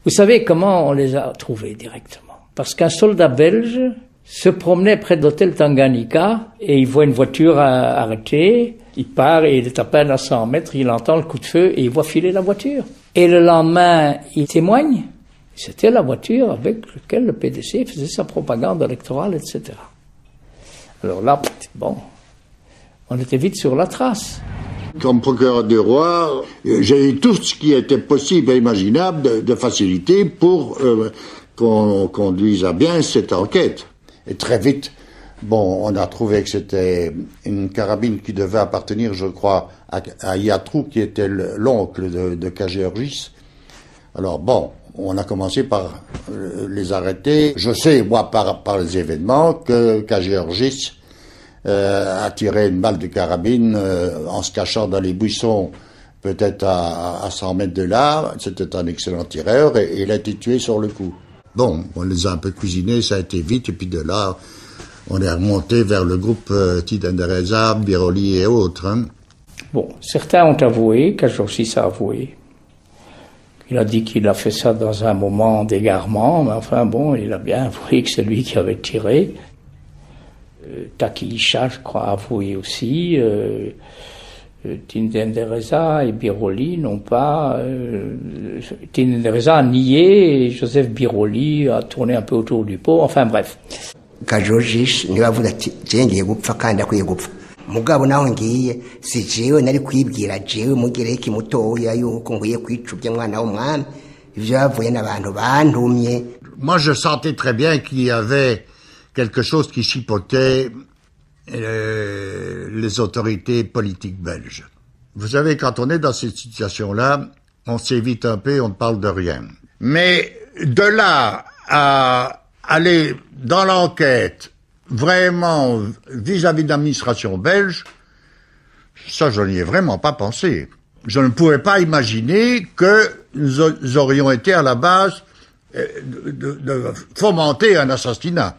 Vous savez comment on les a trouvés directement? Parce qu'un soldat belge se promenait près de l'hôtel Tanganyika et il voit une voiture arrêtée. Il part et il est à peine à 100 mètres, il entend le coup de feu et il voit filer la voiture. Et le lendemain, il témoigne. C'était la voiture avec laquelle le PDC faisait sa propagande électorale, etc. Alors là, bon, on était vite sur la trace. Comme procureur du roi, j'ai eu tout ce qui était possible et imaginable de facilité pour qu'on conduise à bien cette enquête. Et très vite, bon, on a trouvé que c'était une carabine qui devait appartenir, je crois, à Yatrou, qui était l'oncle de Kagéorgis. Alors bon, on a commencé par les arrêter. Je sais, moi, par les événements, que Kagéorgis a tiré une balle de carabine en se cachant dans les buissons, peut-être à 100 mètres de là. C'était un excellent tireur et il a été tué sur le coup. Bon, on les a un peu cuisinés, ça a été vite, et puis de là, on est remonté vers le groupe Tidendereza, Biroli et autres. Hein. Bon, certains ont avoué, Kagéorgis a avoué. Il a dit qu'il a fait ça dans un moment d'égarement, mais enfin bon, il a bien avoué que c'est lui qui avait tiré. Takilisha, je crois, a avoué aussi. Tidendereza et Biroli n'ont pas... Tidendereza a nié, et Joseph Biroli a tourné un peu autour du pot, enfin bref. Kagéorgis niwe avuga ati je ngiye gupfa kandi akwiye gupfa mugabo naho ngiye si jewe nari kwibwira jewe mugereki mutoya yuko nkwiye kwicubya mwana w'umwami ivyo yavuye n'abantu bantumye. Moi je sentais très bien qu'il y avait quelque chose qui chipotait les autorités politiques belges. Vous savez, quand on est dans cette situation-là, on s'évite un peu, on ne parle de rien. Mais de là à aller dans l'enquête vraiment vis-à-vis de l'administration belge, ça je n'y ai vraiment pas pensé. Je ne pouvais pas imaginer que nous aurions été à la base de fomenter un assassinat.